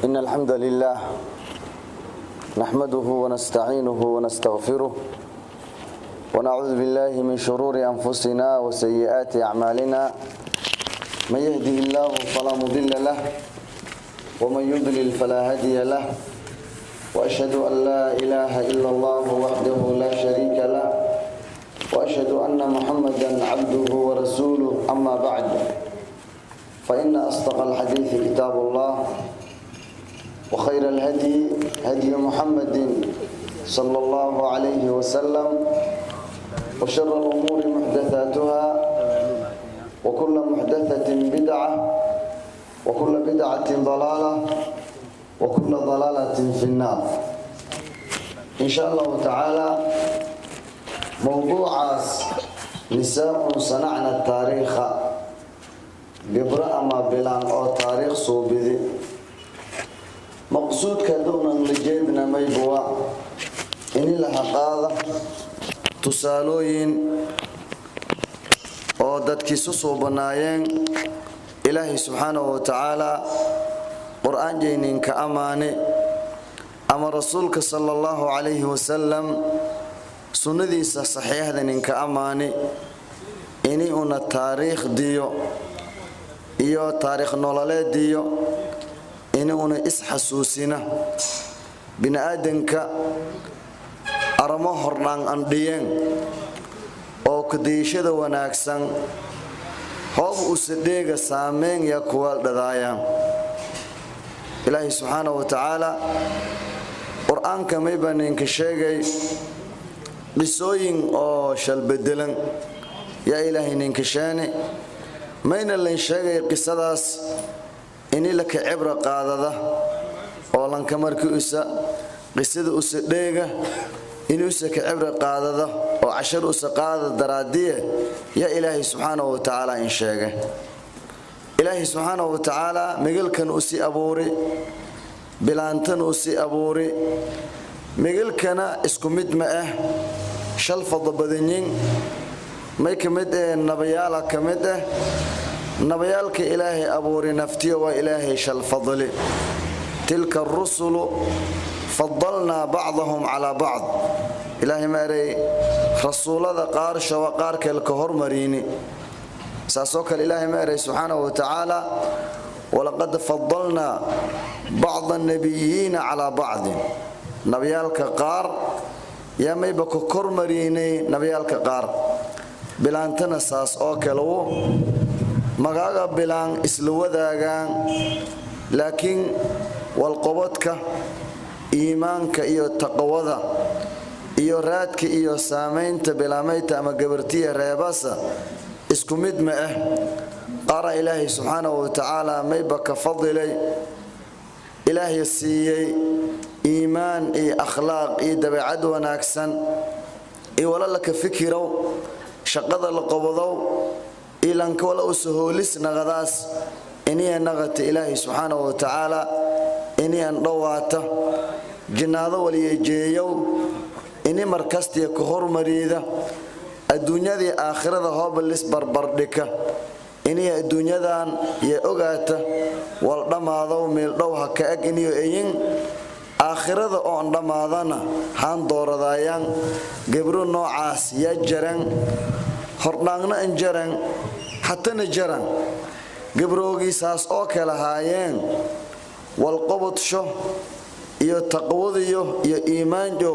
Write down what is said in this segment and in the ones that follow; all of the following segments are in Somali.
إن الحمد لله نحمده ونستعينه ونستغفره ونعوذ بالله من شرور أنفسنا وسيئات أعمالنا من يهده الله فلا مضل له ومن يضلل فلا هادي له وأشهد أن لا إله إلا الله وحده لا شريك له وأشهد أن محمدا عبده ورسوله أما بعد فإن أصدق الحديث كتاب الله وخير الهدي هدي محمد صلى الله عليه وسلم وشر الأمور محدثاتها وكل محدثة بدعة وكل بدعة ضلالة وكل ضلالة في النار إن شاء الله تعالى موضوع نساء صنعنا التاريخ قبرأ ما بلان أو تاريخ صوبذي مقصود كدونا لجيدنا ميبوا إني لها قاضة تسالوين أو دادكي سوسو بنايين إلهي سبحانه وتعالى قرآن جينين كأماني أما رسولك صلى الله عليه وسلم سنديس صحيح ذنين كأماني إني أنا التاريخ ديو إيو تاريخ نولالي ديو إني أنا إسحسوسنا بن آدنك أرمو هرلان أنديين أو كديشة وناكسن هوب أسديق سامين يكوال ددايان إلهي سبحانه وتعالى قرآن كميبان إنكشيغي قصوين أو شالبدلن يا إلهي إنكشاني مين اللي إنشيغي قصداس إني لك عبرة قادة أو لنك مركوسة قصد أسديق إني أسك عبرة قادة أو عشر أسقادة درادية يا إلهي سبحانه وتعالى إنشيغي إلهي سبحانه وتعالى مقلكن أسي أبوري بلانتن أسي أبوري مقلكنا اسكو مدمئة شلفض بدنين ميك مدئة نبيالا كمدئة نبيالك إلهي أبوري نفتي وإلهي شلفضلي تلك الرسل فضلنا بعضهم على بعض إلهي ماري رسول هذا قارش وقارك الكهر مريني ساسوك الإله ماري سبحانه وتعالى ولقد فضلنا بعض النبيين على بعض نبيالك قار يا ميبك كرمريني نبيالك قار بلان تنساس أوكلو مغاغا بلان إسلو ذاغان لكن والقبضك إيمانك إيو التقوذة إيو راتك إيو سامينت بلاميت أما قبرتية ريباسة isku mid ma ah qara ilaahi subhanahu wa ta'ala maybaka fadilay ilaahi siiyay iimaan iyo akhlaaq iyo dabeecad wanaagsan iyo walaalka fikiro shaqada la qabado ilanka wala usahoolis naqadaas inay naqata ilaahi subhanahu wa ta'ala inay dhawaata jinaado waliyeeyo inay markastiya ku hormarida adduunyadii aakhirada hoobalis barbardhika inay adduunyadan iyo ogaata wal dhamaado meel dhow ha ka ag inay ayin aakhirada oo dhamaadana haan dooradayaan gabro noocaas ya jaran hornaagna jaran hatana jaran gabroogiisaas oo kala haayeen wal qabadsho iyo taqwadiyo iyo iimaanjo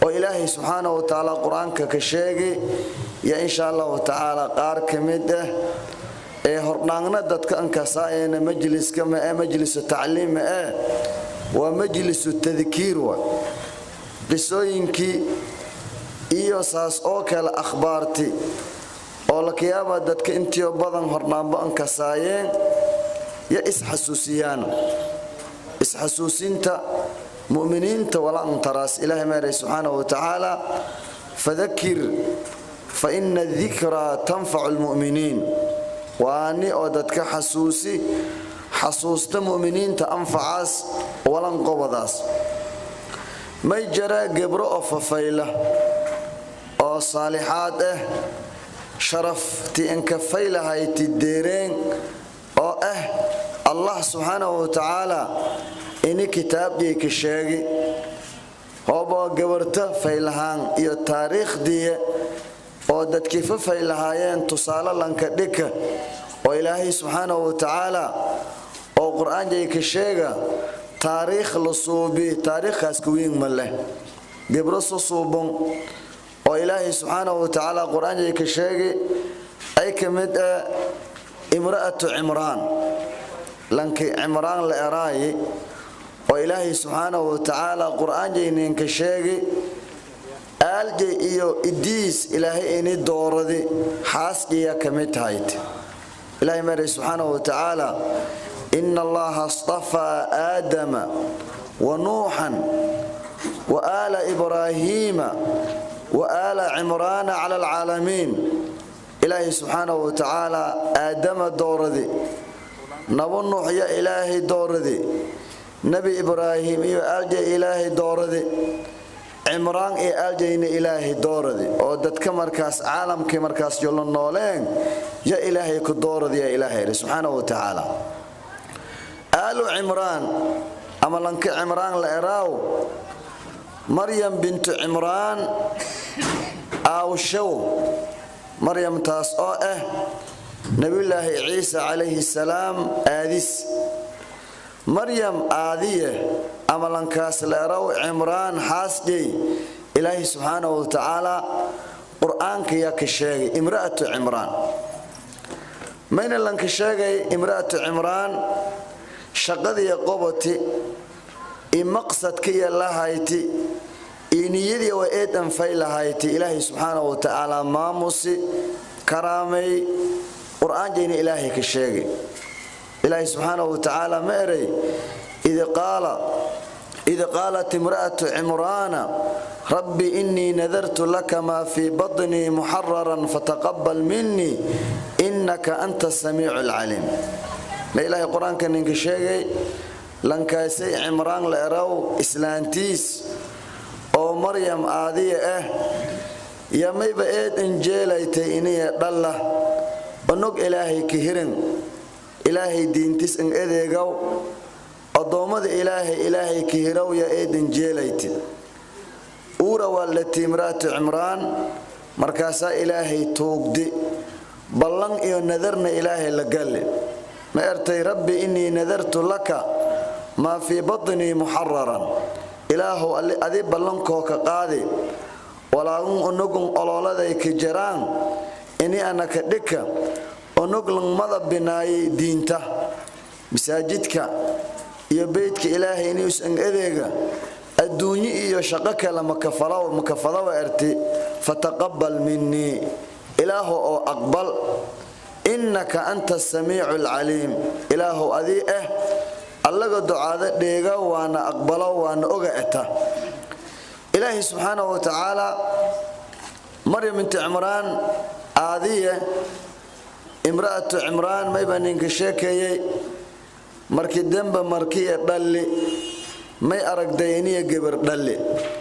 oo ilaahi subhanahu wa ta'ala quraanka ka sheegay ya insha Allah ta'ala qaar kamid ah ee hornaagna dadka an ka saayeen majliska ma majlis ta'liim ah wa majlis tadhkiir wa qisooyinki iyo saas oo kala akhbaarti oo la kiyaaba dadka intiyo badan hornaanba an ka saayeen ya isxasuusinta مؤمنين ولا انتراس إله ماري سبحانه وتعالى فذكر فإن الذكرى تنفع المؤمنين وأني أودتك حسوست مؤمنين تنفعاس ولا انقبضاس ما يجرى قبرؤ ففيلة أو صالحات شرف تئنك فيلة هاي تديرين أو الله سبحانه وتعالى ini kitaabkii ka sheegi hoobo gabarta faylahaan iyo taariikhdii oo dadkii faylahaayeen tusaale lanka dhika oo ilaahay subxaanahu wa tacaala oo quraanjay ka sheega taariikh la suubi taariikhkaas ku weyn ma leh gabro suubon oo ilaahay subxaanahu wa tacaala quraanjay ka sheegi ay kamid imra'atu Imraan lanki Imraan la eraayi oo ilaahay subxaanahu wa tacaala quraanjaynin ka sheegi aalje iyo idiis ilaahay ini dooradi xaaskiya kamid tahayd ilaahay maray subxaanahu wa tacaala inna allaha astafa aadama wa nuuhan wa aala ibraahiima wa aala Imraan ala alcaalamiin ilaahay subxaanahu wa tacaala aadama dooradi nabi nuux ya ilaahay dooradi nabi ibraahim iyo aalje ilaahay dooradi Imraan iyo aaljayna ilaahay dooradi oo dadka markaas caalamkii markaas jolo nooleen ya ilaahay ku dooradi ya ilaahay subxaanahu wa tacaala aalu Imraan ama lanka Imraan la eraaw Maryam bintu Imraan aawshow Maryam taas oo nabiyullaahi Ciisa calayhi salaam aadis Maryam aadiye ama lankaas la eraaw Imraan xaasjay ilaahay subxaanahu wa tacaala quraanka ya ka sheegay imra'atu Imraan mayna lanka sheegay imra'atu Imraan shaqadii qobati maqsadkii lahayti iniyadii waa eedan faylahayti ilaahay subxaanahu wa tacaala maamusi karaamay quraanjayna ilaahay ka sheegay ilaahay subxaanahu wa tacaala ma eray إذ قالت امرأة عمران ربي إني نذرت لك ما في بطني محررا فتقبل مني إنك أنت السميع العليم لا إله القرآن كان ينكشيغي لنكاسي عمران لأراو إسلانتيس أو مريم آذية يا مي بقيت إنجيليتي إني دالله ونق إلهي كهرن إلهي دينتيس إن إذيقو أضومد إلهي كهرو يا إيدن جيليتي أورا والتي امرأة عمران مركاسا إلهي توقدي بلن إيو نذرنا إلهي لقلي ما أرتي ربي إني نذرت لك ما في بطني محررا إلهو أذي بلنكو كقاضي ولا أنقم أولادي كجران إني أنا كدك أنقلن مضى بناي دينته مساجدك iyo beedka ilaahay inuu san adeega adduunyo iyo shaqo kale makafalo arti fataqabbal minni ilaahu oo aqbal innaka anta as-sami'ul 'alim ilaahu adi allaga ducaada dheega waana aqbalo waana ogaata ilaahi subhanahu wa ta'ala maryam bint imraan aadiye imra'atu imraan may baninka sheekayay markii dambe markii dhalli may aragdayniya gabar dhalli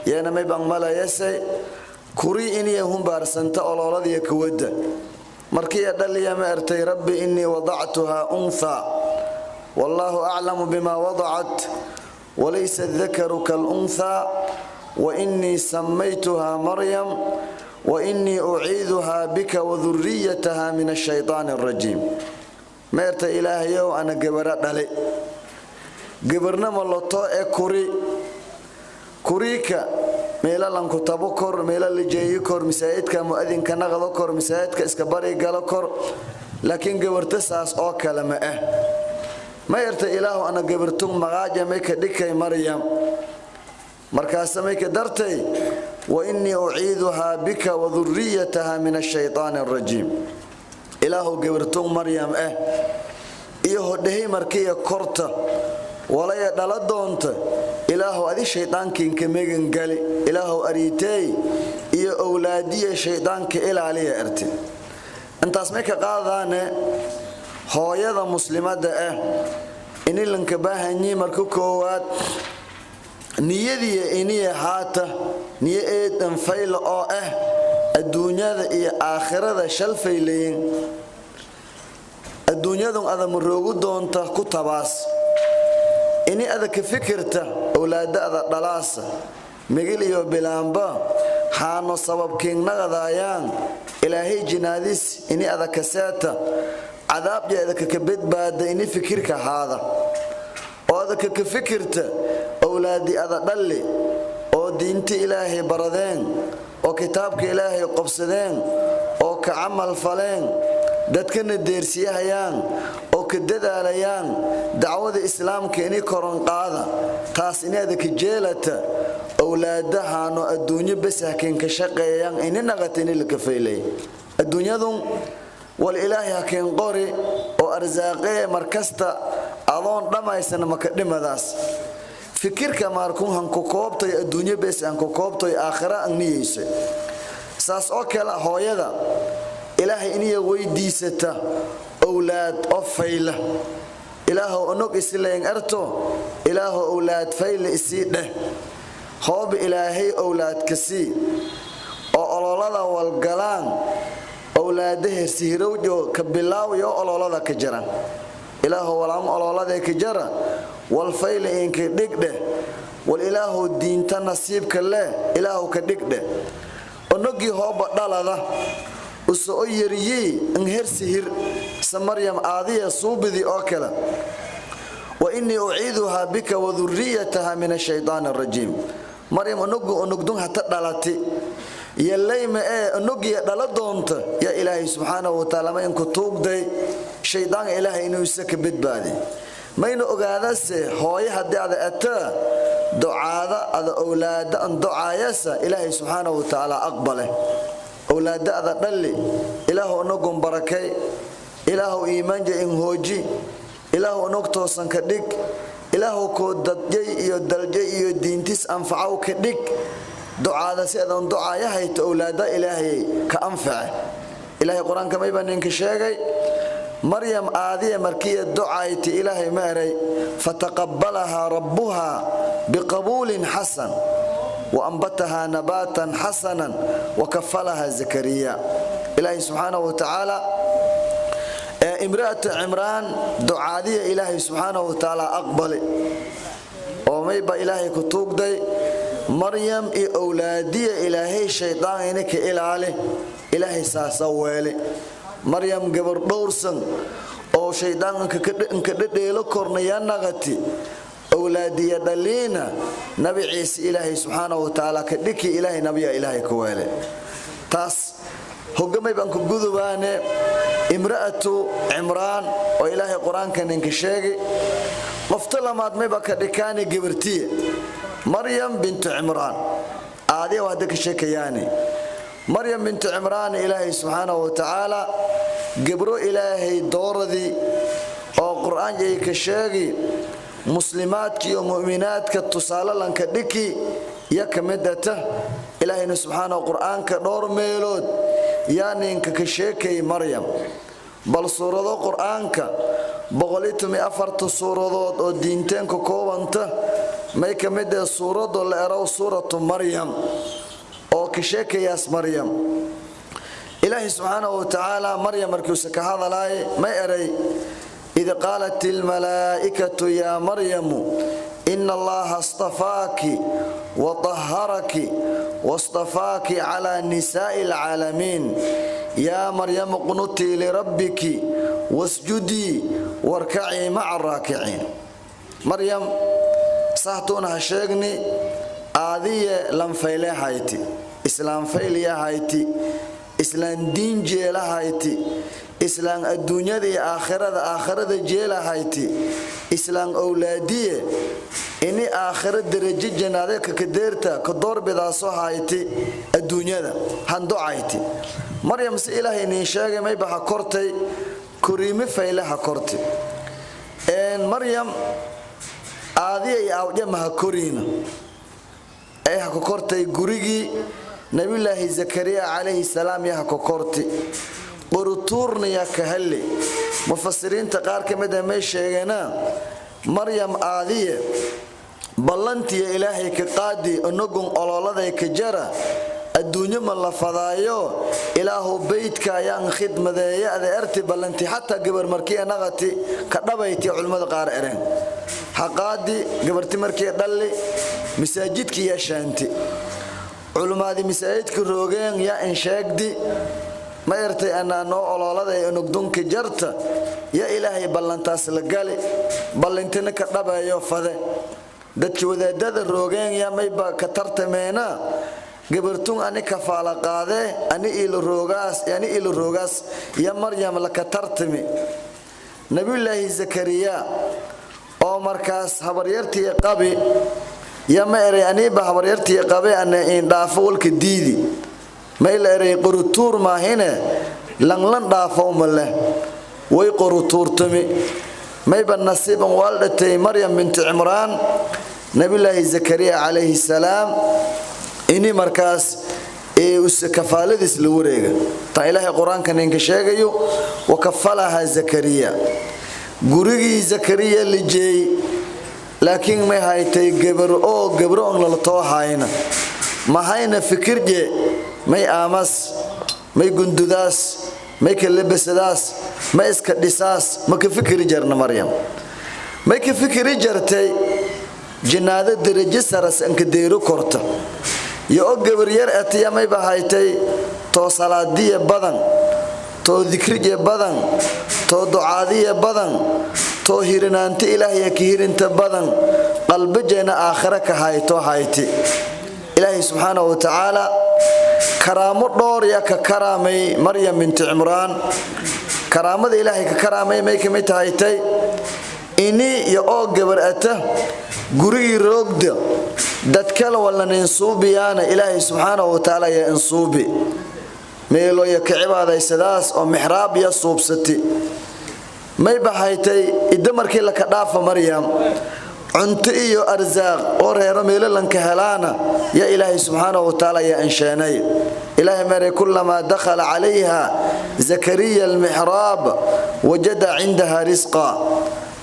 yana may baan malayasay kuri inay humbarsanta ololadiya kuwada markii dhalliya ma artay rabbi inni wada'tuha untha wallahu a'lamu bima wada'at walaysa adh-dhakaru kal-untha wa inni sammaytuha maryam wa inni u'idhuha bika wa dhurriyyataha min ash-shaytanir rajim meerta ilaahayow ana gabara dhale gabarna malato kurika meela lan ku tabo kor meela la jeeyo kor misaayidka muadinka naqdo kor misaayidka iska bari galo kor laakiin gabarta saas oo kale ma meerta ilaahu ana gabartu magaaja may ka dhikay maryam markaas may ka dartay wa inni u'idhuha bika wa dhurriyyataha min ash-shaytanir rajim ilaahu gabartu maryam iyo hodhay markii korta walaya dhala doonta ilaahu adi shaydaankiin ka meegan gali ilaahu ariitay iyo awlaadiye shaydaanka ilaaliya arti intaas ma ka qaadane hooyada muslimada in lanka baahanyi markuu koowaad niyadii inay haata niyadan fayl oo adduunyada iyo aakhirada shalfayleen adduunyadan adam roogu doonta ku tabaas ini adaka fikirta awlaadada dhalaasa migil iyo bilaanba haano sababkiin naqadayaan ilaahay jinaadis ini adaka saata cadaab jeedaka ka badbaada ini fikirka haada oo adaka ka fikirta awlaadi ada dhalle oo diinta ilaahay baradeen oo kitaabka ilaahay qabsadeen oo ka amal faleen dadkana deersiyahayaan oo ka dadaalayaan dacwada islaamka inay koran qaada taas inaad ka jeelata awlaadahaano adduunyo bas hakin ka shaqeeyaan inay naqatin ilka feelay adduunyadun wal ilaahi hakin qori oo arsaaqee markasta adoon dhamaysan maka dhimadaas fikirka markuu han ku koobtay adduunyo bas aan ku koobtay aakhira aan niyeysa saas oo kala hooyada ilaahay inay weydiisata awlaad oo fayla ilaahu onog isleen arto ilaahu awlaad fayla isiideh hoob ilaahay awlaad kasi oo ololada wal galaan awlaadaha sihirowjo ka bilaawiyo ololada ka jira ilaahu walaam ololada ka jira wal fayla inka dhigde wal ilaahu diinta nasiibka leh ilaahu ka dhigde onogi hoob dhalada usoo yariyay in heer sihir samaryam aadiya suubidi oo kala wa inni u'iiduha bika wa dhurriyyataha min ash-shaytaani ar-rajiim maryam onogdun hata dhalati yalayma onogi dhala doonta ya ilaahi subhanahu wa ta'ala ma in ku tuugday shaydaan ilaahi inuu isaka badbaadi mayna ogaadase hooyo hadii aad ata ducaada ada awlaada an ducaayasa ilaahi subhanahu wa ta'ala aqbale awlaadada dhalli ilaahu onogon barakay ilaahu iimaanka in hooji ilaahu onog toosan ka dhig ilaahu ko dadjay iyo daljay iyo diintis anfaco ka dhig ducaada sidan ducaayahay awlaada ilaahay ka anfaca ilaahay quraanka may baan ka sheegay maryam aadiya markii ducaaytay ilaahay maaray fataqabbalaha rabbuha biqabulin hasan وأنبتها نباتا حسنا وكفلها زكريا إلهي سبحانه وتعالى امرأة عمران دعادية إلهي سبحانه وتعالى أقبل وميبا إلهي كتوك دي مريم أولادية إلهي الشيطان إنك إلالي إلهي ساسوالي مريم قبر دورسن أو شيطان إنك ديلو كورنيان نغتي أولادي دلينا نبي عيسى إلهي سبحانه وتعالى كدكي إلهي نبي إلهي كواله تاس هجمي بانكو جذبانه امرأة عمران وإلهي قرآن كان إنكشاجي مفتلا ما دمي بكدكاني جبرتي مريم بنت عمران عادي وهدك الشكياني مريم بنت عمران إلهي سبحانه وتعالى جبرو إلهي دور ذي أو قرآن جاي كشاجي مسلمات ومؤمنات كتصالة لنك دكي يكمدته إلهي سبحانه القرآن كدور ميلود يعني إنك كشيكي مريم بل سورة القرآن بغليتم أفرت سورة ودينتين كوانته ما يكمده سورة ولا أروا سورة مريم أو كشيكي ياس مريم إلهي سبحانه وتعالى مريم مركوسك هذا لا ما يري إذا قالت الملائكة يا مريم إن الله اصطفاك وطهرك واصطفاك على نساء العالمين يا مريم اقنتي لربك واسجدي واركعي مع الراكعين مريم صحتونها شيغني آذية لم فيلي هايتي إسلام فيلي هايتي إسلام دين جيلا هايتي إسلام الدنيا دي آخرة جيلا هايتي إسلام أولادية إني آخرة درجة جنادة كديرتا كدور بداسو هايتي الدنيا دا هندو هايتي مريم سئلة إني شاقة ما يبقى كورتي كريمي فايلها كورتي إن مريم آذية أوجمها كورينا أيها كورتي قريقي نبي الله زكريا عليه السلام يها كورتي قرطورنا يا كهلي مفسرين تقار كمدا ما شيغنا مريم آذية بلنتي إلهي كقادي أنقم أولادي كجرى الدنيا من لفظايو إله بيتك يان خدمة يأذي أرتي بلنتي حتى قبر مركية نغتي كدبيتي علماء قارئرين حقادي قبرتي مركية دلي مساجدك يا شانتي علماء دي مساجدك الروغين يا إنشاك دي ما يرتي أنا نو أولادي نقدونك جرت يا إلهي بلنتاس لقالي بلنتنا كدبيو فذي dadki wadaadada roogeen yaa mayba ka tartameena gabartun ani kafaala qaade ani ilo roogaas ya maryam la ka tartami nabiyullaahi zakariya oo markaas habaryartii qabi ya ma eray ani ba habaryartii qabi ana in dhaafo walka diidi ma ila eray qurutuur ma hina lan dhaafo umale way qurutuurtami mayba nasiiban waldatay maryam bint imraan nabiyullaahi zakariya alayhi salaam ini markaas كفالديس لوريغا تا إلهي قرآن كان إنك شاقيو وكفلها زكريا قريغي زكريا اللي جاي لكن ما هايتي قبرو أن لطوها هاينا ما هاينا فكر جي ما آمس ما قندوداس ما كلبس داس ما اسكدساس ما كفكر جرنا مريم ما كفكر جرتي جنادة درجة سرس انك ديرو كورتا يا قبرير أتيا ما بهايتي تو صلادية بدن تو ذكرية بدن تو دعادية بدن تو هيرنانت إلهي كهيرنت بدن قلب جينا آخرك هايتو هايتي إلهي سبحانه وتعالى كرامة دور يا كرامي مريم بنت عمران كرامة إلهي كرامي ميك ميت هايتي إني يا قبر أته قري روقد dadkala wala insuubiyana ilaahi subhanahu wa ta'ala ya insuubi meelo ya kicibaadaysadaas oo mihrab ya suubsati may bahaytay idamarkii la ka dhaafa maryam cunto iyo arzaaq oo reero meelo lan ka helaana ya ilaahi subhanahu wa ta'ala ya inshaanay ilaahi mari kullama dakhala alayha zakariya al-mihrab wajada 'indaha rizqa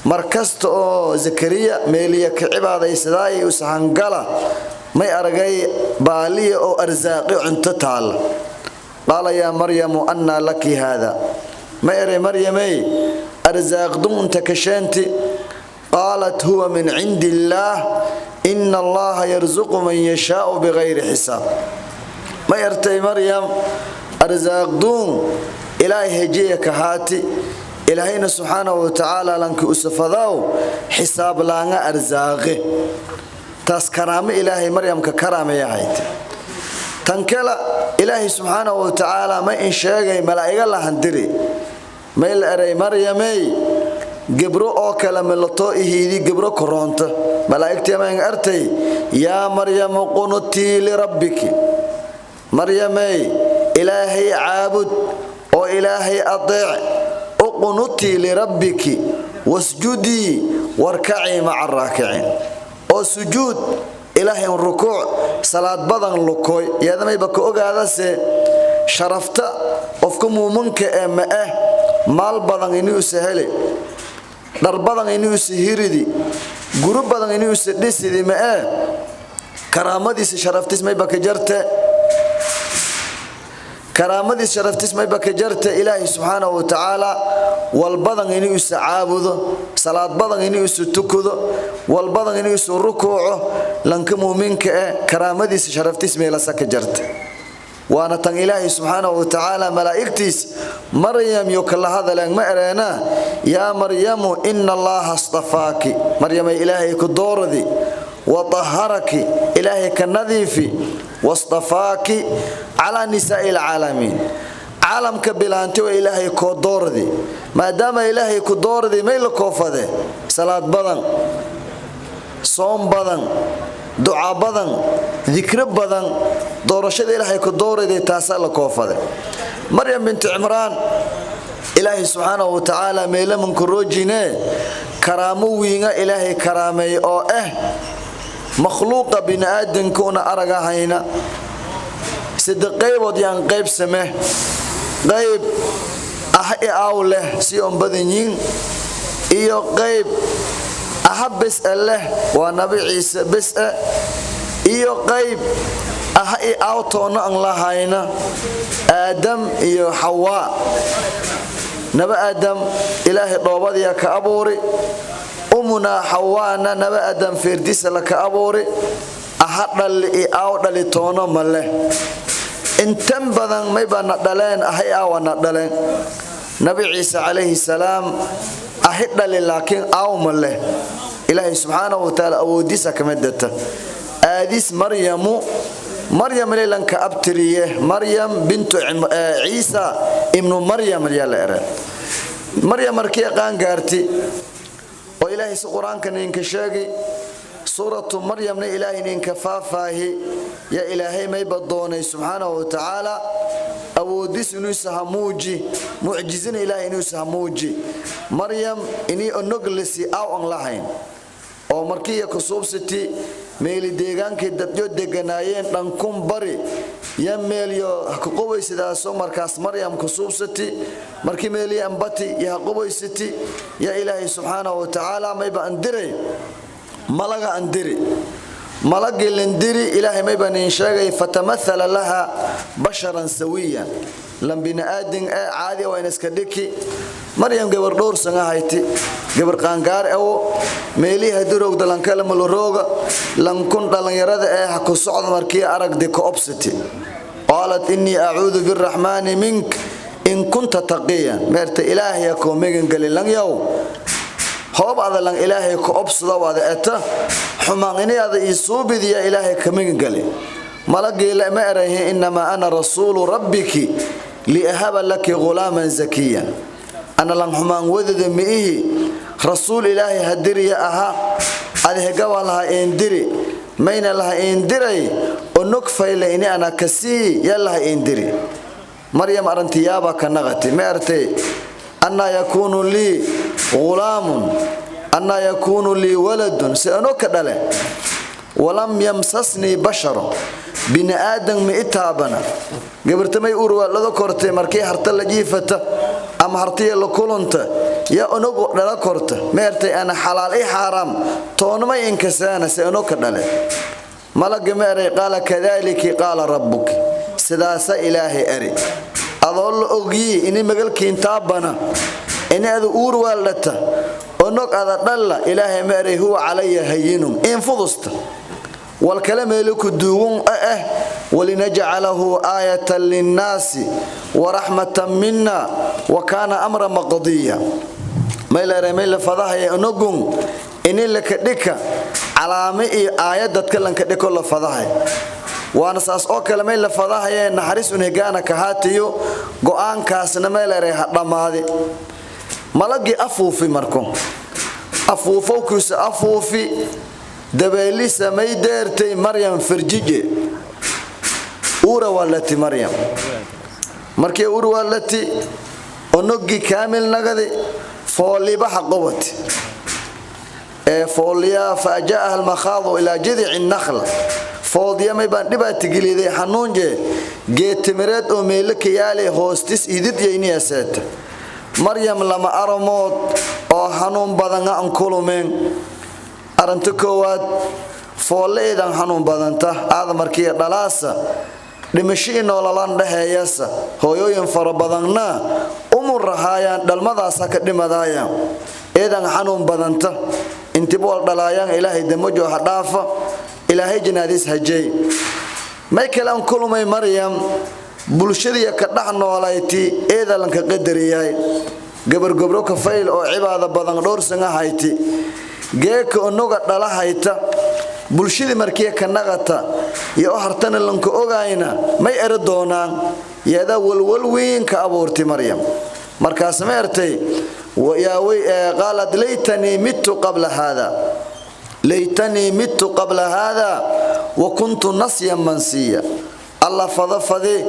markasta oo zakariya meeliya ka cibaadaysaday u sahangala may aragay baaliya oo arzaaqi cunto taal qala ya maryam anna laki hada ma ere maryamay arzaaq dunta kashanti qalat huwa min indillah inna allaha yarzuqu man yasha'u bighayri hisab ma yartay maryam arzaaq dun ilaahi hajiyaka haati إلهينا سبحانه وتعالى لنك أسفضاو حساب لنا أرزاقه تاس كرامة إلهي مريم ككرامة يا هيت تنكلا إلهي سبحانه وتعالى ما إن شاء ملائكة الله هندري ما يلأري مريمي جبرو أو كلام اللطائه دي جبرو كرونت ملائكة ما ينأرتي يا مريم قنتي لربك مريمي إلهي عابد أو إلهي أطيع قنوتي لربك واسجدي واركعي مع الراكعين او سجود الهي الركوع صلاه بدن لكوي يا دمي بك اوغاداس شرفتا قفكم مومنك ما مال بدن انو سهلي در بدن انو سهيريدي غروب بدن انو سديسيدي ما كرامتي شرفتي ما بك جرته كرامتي شرفتي ما بك جرته الهي سبحانه وتعالى والبدن إنه يسعابده صلاة بدن إنه يستكده والبدن إنه يسركوعه لأنك مؤمنك كرامتي شرفتي اسمه لسك جرت وأنا تن إلهي سبحانه وتعالى ملائكتيس مريم يوكل هذا لأن ما أرينا يا مريم إن الله اصطفاك مريم إلهي كدور ذي وطهرك إلهي كالنظيف واصطفاك على نساء العالمين عالم كبلانتي وإلهي كدور ذي ما دام إلهي كدور ذي ما يلكوفده صلاة بدن صوم بدن دعاء بدن ذكر بدن دورشة إلهي كدور ذي تاسع لكوفده مريم بنت عمران إلهي سبحانه وتعالى ميلا من كروجينه كراموينا إلهي كرامي أو مخلوقة بين آدم كون أرجع هنا صدقي وديان قيب سمه قيب أحي أوله سيوم بدنين إيو قيب أحب بسأله ونبي عيسى بسأل إيو قيب أهي أوتونا الله هاينا آدم إيو حواء نبا آدم إلهي ضوابديا كأبوري أمنا حوانا نبا آدم فرديس لك أبوري أحد اللي أوت اللي تونا مله إن تنبذن ما يبقى ندلين أهي أو ندلين نبي عيسى عليه السلام أحد اللي لكن أو مله إلهي سبحانه وتعالى أوديس كمدته آديس مريم ليلن كأبتريه مريم بنت عيسى ابن مريم يلا مريم مركية قان قارتي وإلهي القرآن كان ينكشاقي سورة مريم إلهي ينكفافاه يا إلهي ما يبضوني سبحانه وتعالى أوديس نوسها موجي معجزين إلهي نوسها موجي مريم إني النقلسي أو أنلاحين oo markii ku suubsati meel deegaankii dadyo deganaayeen dhankun bari ya meelyo ku qobaysidaas markaas Maryam ku suubsati markii meelii ambati ya qobaysati ya Ilaahay subhanahu wa ta'ala may ba andiray malaga andiri malagi lindiri Ilaahay may ba nin sheegay fatamathala laha basharan sawiyan lam bina aadin caadi waa in iska dhiki Maryam gabar dhowr sana hayti gabar qaangaar oo meeliha durog dalan kala malorooga lan kun dhalinyarada ha ku socdo markii aragdi ka obsati qalat inni a'udhu birrahmani mink in kunta taqiyan meerta ilaahay ko megan galin yow hoob adalan ilaahay ko obsada wada eta xumaaninaada isuubidiya ilaahay ka megan galin malagii la ma arahay inma ana rasuul rabbiki li ahaba laki ghulaman zakiyan أنا لن حمان ودد مئه رسول إلهي هدري أها هذه قوالها إندري مين لها إندري ونكفى لإني أنا كسي يلها إندري مريم أرنتيابا كنغتي ميرتي أنا يكون لي غلام أنا يكون لي ولد سأنوك دلي ولم يمسسني بشر بن آدم مئتابنا قبرت ما يقولوا لذكرتي مركي هرت لجيفته أما هرتي لكلنت يا أنوك لذكرت ميرتي أنا حلال إيه حرام تون ما ينكسانا سأنوك دلي ملك ميري قال كذلك قال ربك سداس إلهي أري أظل أغي إني مقل كينتابنا إني أذو والدته أنوك هذا دل إلهي ميري هو علي هينم إن فضست والكلام يلك الدوون ولنجعله آية للناس ورحمة منا وكان أمر مقضيا ميل فضاها نقوم إن لك دك علامة آيات تتكلم كدك الله فضاها وأنا سأس أكل ميل فضاها نحرس نهجانا كهاتيو قان كاسنا ميل ريح رمادي ملقي أفوفي مركم أفوفوكس أفوفي دبالي سمي ديرتي مريم فرجيجي أورا والتي مريم مركي أورا والتي ونقي كامل نقدي فولي بحق قوتي فوليا فأجاءها المخاض إلى جذع النخلة فوليا ما يبان نبات تقلي ذي حنون جيت مريد أميلك يالي هوستيس إيديد ييني أسات مريم لما أرموت أو حنون بدنا أنكولو من أرنتكوات فوليدا حنون بدنته هذا مركي دلاسة دمشين ولا لانده ياسا هو ينفر بدنا أمور رهايان دلمذا سكت دمذايا إذا حنون بدنته انتبه دلايان إلهي دمجو حدافة إلهي جناديس هجي ما يكلم كل ما مريم بلشرية كدحنا ولايتي إذا لنك قدرياي قبروك فايل أو عبادة بدن دور سنة هايتي جيك أنوغا دلا هايتا بلشدي مركيه كنغتا يا هرتن لنك اوغاينا ما يردونا يدا ولولوين كابورتي مريم مركاس ميرتي ويا قالت ليتني مت قبل هذا ليتني مت قبل هذا وكنت نسيا منسيا الله فضفدي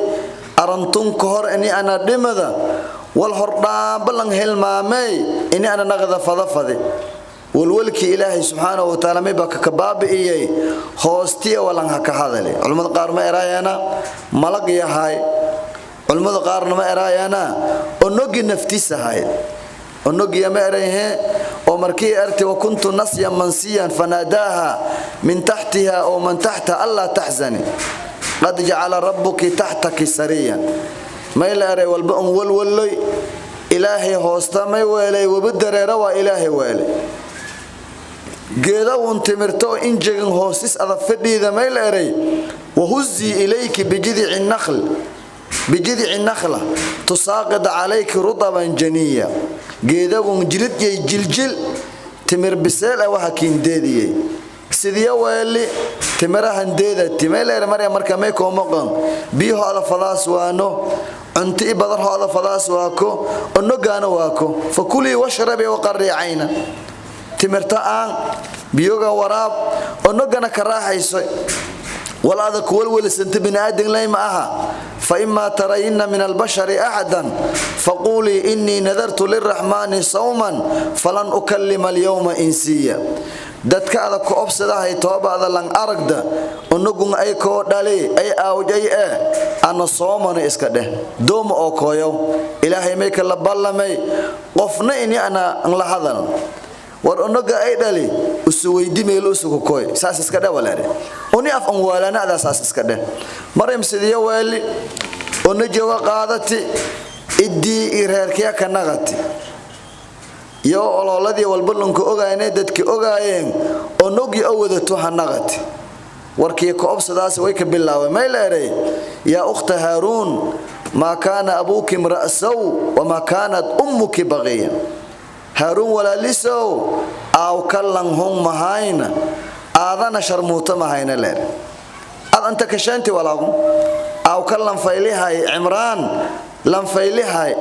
ارنتم كهر اني انا دمدا والهردان بلن هلمامي اني انا نغذ فضفدي والولك إلهي سبحانه وتعالى مبك كباب إيه هوستي ولا هك هذا لي علماء قار ما إرايانا ملق يا هاي علماء قار ما إرايانا ونجي نفتيس هاي ونجي يا ما إرايه ومركي أرتي وكنت نسيا منسيا فناداها من تحتها أو من تحتها ألا تحزني qad jacala rabbuki taxtaki sariyan may la eray walba un walwalloy ilaahay hoosta may weelay wabadareera waa ilaahay weelay geeda un timirto injigin hoosis ada fadhiida may la eray wahuzzi ilayki بجذع النخلة تساقط عليك رطبا جنيا جيداغون جلد جلجل تمر بسالة وحكين ديدي سيديا ويلي تمرها هنديدة تميلا مريم مركا ميكو مقام بيو هذا فلاس وانو انتي بدر هذا فلاس واكو النقان واكو فكلي واشربي وقري عينا تمرتان بيوغا وراب النقان كراحيسو ولا ذا كول ولسنت بن آدم لا معها فإما ترين من البشر أحدا فقولي إني نذرت للرحمن صوما فلن أكلم اليوم إنسيا دتك هذا كأبصد هاي توبة هذا لن أرقد ونقول أي كود عليه أي أوجي أنا صوما إسكده دوم أو كويو إلهي ميك الله بالله مي قفنا إني أنا هذا ورنوجا أي دلي وسويدي ميلو سكوكوي ساس كده ولا ده وني أفهم ولا نادا ساس كده مريم سيديا ويلي ونجوا قادتي إدي إرهاركيا كنغتي يا الله الذي والبلنك أوجاين دتك أوجاين ونوجي أودتو هنغتي وركي كأبص داس ويك بالله وما يلري يا أخت هارون ما كان أبوك امرأ سوء وما كانت أمك بغيا هارون ولا لسو أو كلن هم مهاينا أذن شرموت مهاينا لر أنت كشنتي ولا هم أو كلن فيلها عمران لم فيلها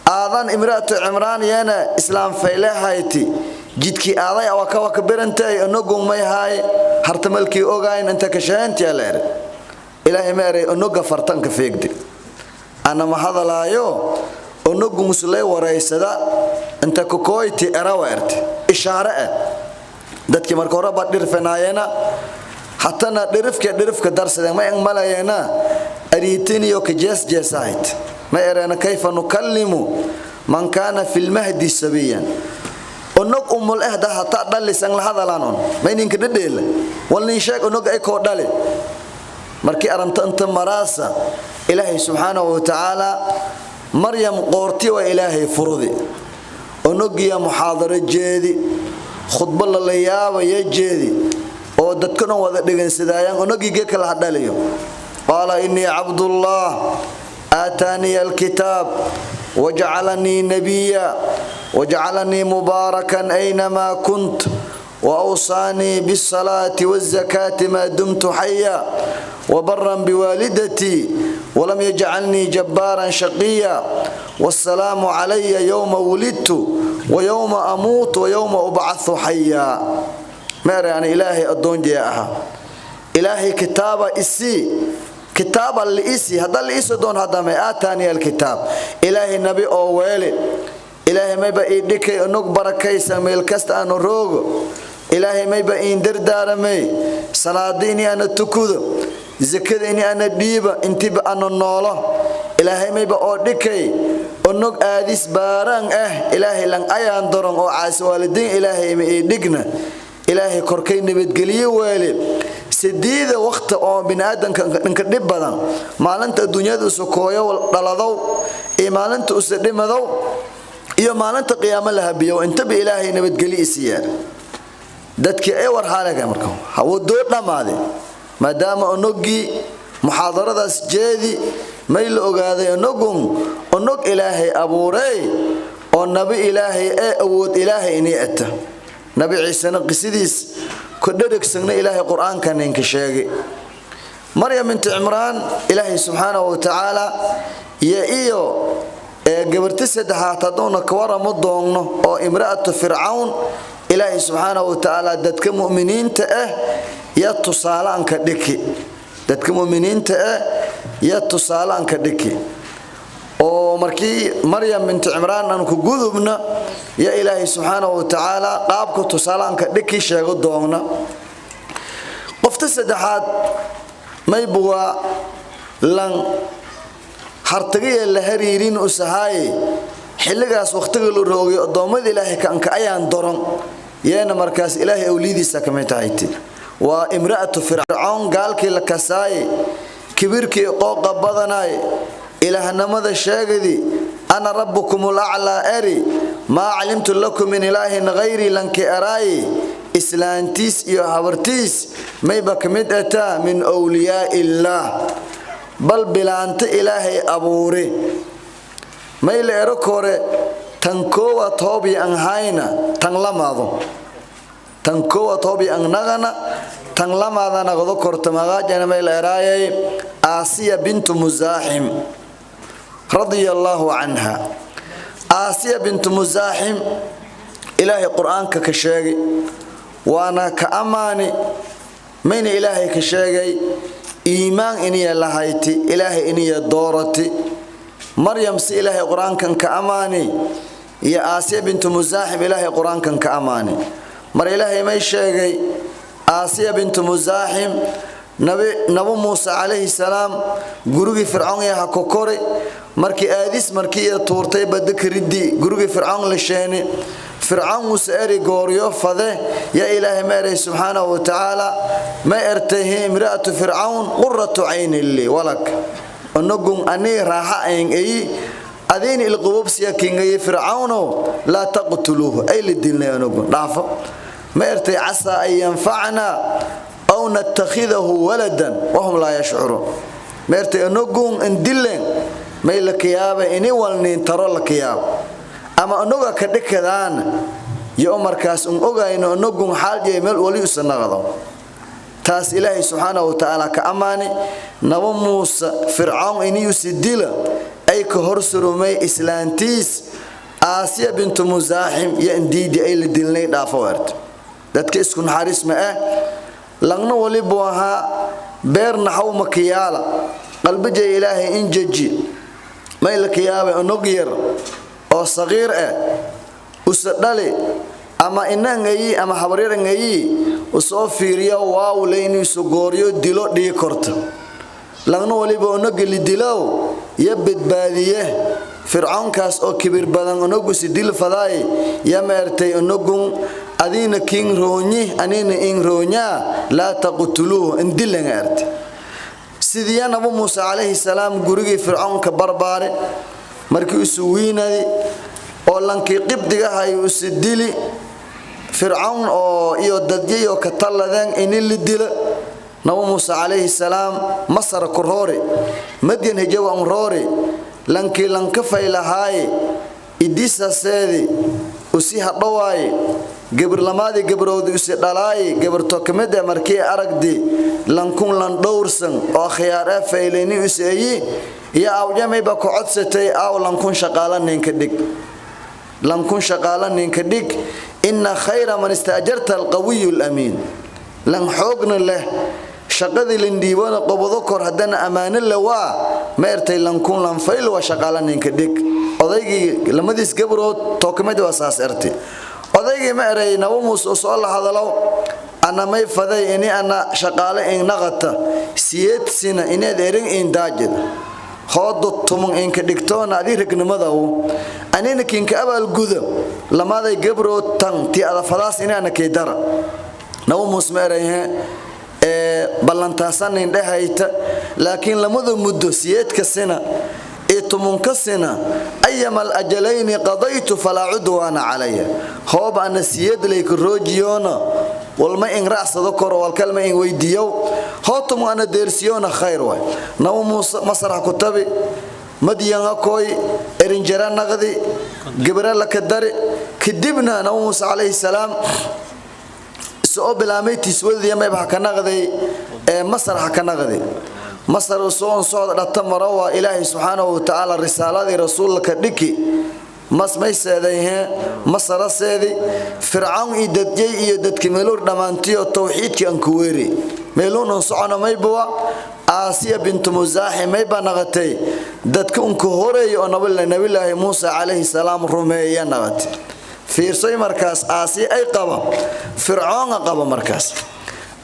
أذن امرأة عمران يانا إسلام فيلها تي جدك أضاي أو كبرنتي نقوم ما هاي هرتملكي أوجاين أنت كشنتي لر إلهي ماري نقى فرتنك فيك دي أنا ما هذا لا يو ونقوم مسلي ورئيسدا أنت كوكويتي أراويرت إشارة دتك مركورة بدر فناينا حتى ندرفك درس ما ينملاينا أريتني يوك جس هايت ما أرانا كيف نكلم من كان في المهدي سبيا ونق الإهدى حتى دل سنغل هذا لانون ما ينك ندل والنشاك ونق إيكو دل مركي أرمت أنت مراسة إلهي سبحانه وتعالى مريم قورتي وإلهي فرضي ونقي محاضرة جيدي خطبة الليابة يجيدي ودتكنا وذلك سدايان ونقي جيك الحداليو قال إني عبد الله آتاني الكتاب وجعلني نبيا وجعلني مباركا أينما كنت وأوصاني بالصلاة والزكاة ما دمت حيا وبرا بوالدتي ولم يجعلني جبارا شقيا والسلام علي يوم ولدت ويوم أموت ويوم أبعث حيا ماذا يعني إلهي أدون جاءها إلهي كتابة إسي كتابة اللي إسي هذا اللي إسي دون هذا ما آتاني الكتاب إلهي النبي أولي إلهي ما يبقى إيديك أنك بركيسا ميلكست أنو روغو إلهي ما يبقى إندر دارمي صلاة أنا تكودو زكديني أنا ديبا انتبه أنا النولا إلهي ما يبقى أوديكي أنك آديس باران إلهي لن أيان درن أو عاس والدين إلهي ما إيديكنا إلهي كوركين نبتقليه والي سديدة وقت أو بن آدم كنكدب بدن مالنت الدنيا دو سكويا والدلدو إيه مالنت أسدم دو إيه مالنت قيام لها بيو انتبه إلهي نبتقليه سيار دتك أي ورحالك يا مركو هو دورنا ماذا ما دام أنقي محاضرة جدي ما يلقى هذا أنق إلهي أبو ري والنبي إلهي أود إلهي إني أته نبي عيسى نقصديس كدرك سنة إلهي القرآن كان ينكشاقي مريم بنت عمران إلهي سبحانه وتعالى يا إيو قبرتسد هاتدون كورا مضون أو امرأة فرعون إلهي سبحانه وتعالى دتك مؤمنين يتصالان كدكي دتك مؤمنين يتصالان كدكي oo markii Maryam bint Imran aan ku gudubna ya Ilaahi subhanahu wa ta'ala qaabku tusaalanka dhiki sheego doona qofta saddexaad may buwa lan hartagay la hariirin u sahay xilligaas waqtiga loo roogay adoomada Ilaahi ka ayaan doran yeena markaas Ilaahi awlidiisa kamay tahay wa imra'atu fir'aun gaalkii la kasaay كبيرك قوق بدناي إلهنمذا شاقدي أنا ربكم الأعلى أري ما علمت لكم من إله غيري لنك أراي إسلانتيس إيو حورتيس ما يبقى مدأتا من أولياء الله بل بلانت إلهي أبوري ما يلعركوري تنكوة طوبي أنهاينا تنلماذو تنكوة طوبي أنغانا تنلماذا نغذكر تمغاجنا ما يلعراي آسيا بنت مزاحم رضي الله عنها آسيا بنت مزاحم إلهي قرآنك كشاقي وانا كأماني من إلهي كشاقي إيمان إني اللهيتي إلهي إني دورتي مريم سي إلهي قرآنك كأماني يا آسيا بنت مزاحم إلهي قرآنك كأماني مر إلهي ما يشاقي آسيا بنت مزاحم نبي موسى عليه السلام غروغي فرعون يا كوكوري markii aadis markii tuurtay badkiridi guriga fir'aun la sheene fir'aun musaari gooriyo fade ya ilaahi maari subhanahu wa ta'ala ma artahi imra'atu fir'aun qurratu 'ayni li walak onogun ani raaha ayn ay adin ilqubub siyakinay fir'auno la taqtuluhu ay lidilna onogun dhaafo ma artay asa ay yanfa'na aw nattakhidahu waladan wa hum la yash'urun ma artay onogun indilen ما يلكيابه إني والنين ترى لكياب أما أنوجا كدكدان يوم مركز أنوجا إنه أنوجم حال يمل ولي السنغض تاس إلهي سبحانه وتعالى كأماني نبو موسى فرعون إني يسديل أي كهرس رومي إسلانتيس آسيا بنت مزاحم ينديدي أي لدلني دافورت دتك اسكن حارس ما لغنا ولي بوها بير نحو مكيالا قلب جاي إلهي إنججي ما يلك يابا نغير او صغير وسدلي اما انن اي اما حبريرن اي وسو فيريا واو ليني سو غوريو ديلو دي كورت لغنا وليبو نغلي ديلو يبد باديه فرعون كاس او كبير بدن نغو سديل فداي يا مرتي نغون ادينا كين روني انين ان رونيا لا تقتلوه ان ديلن ارت سيديان أبو موسى عليه السلام قرقي فرعون كبرباري مركي أسوينادي أولانكي قبضيها هاي أسديلي فرعون أو إيو دادجي أو كتالذان إني اللي ديل نبو موسى عليه السلام مصر كرهوري مدين هجوا أمروري لانكي لانكفا إلى هاي إديسا سيدي أسيها رواي قبر لمادي قبر ودي أسدالاي قبر توكمدة مركي أرقدي لنكون لن دورسن أو خيار فايليني أسيي يا أو جمعي باكو عدستي أو لنكون شغالا نينكدك لنكون شغالا نينكدك إن خير من استأجرت القوي الأمين لن حوقنا له شقدي لنديوان قبضوكر هدنا أمان الله ما يرتي لنكون لنفايل وشغالا نينكدك أضيقي لما ديس قبرو توكمدة واساس ارتي أضيقي ما أري نبو موسى سؤال هذا لو أنا ما يفضي إني أنا شغالة إن نغطة سيد سنة إني ديرين إن داجد خاضو تمون إن كدكتون هذه ركن ماذا أنا نكين كأبل جذب لما ذا يجبروا تان تي على فلاس إني أنا كيدار نو مسمعه بلنتاسان إن ده هيت لكن لما ذا مدة سيد كسنة تمون كسنة أيما الأجلين قضيت فلا عدوان علي خوب أنا سيد ليك روجيونا والما إن رأس ذكر والكلمة إن ويديو هاتم أنا درسيونا خير واي نو مصرح كتابي مديان كوي إرنجران نغدي جبران لك الدار كدبنا نو موسى عليه السلام سؤال بلاميتي سويد يما يبحك نغدي مصرح كنغدي مصر وصون صعد رتم روى إلهي سبحانه وتعالى الرسالة رسول لك دكي مس ميساديه مصر سيدي فرعون يدجي يدك ميلور دمانتي التوحيد كانكويري ميلون صعنا ميبوا آسيا بنت مزاحم ميبا نغتي دتك انكهوري ونبي الله موسى عليه السلام رميا نغتي في رسي مركز آسيا أي قبا فرعون قبا مركز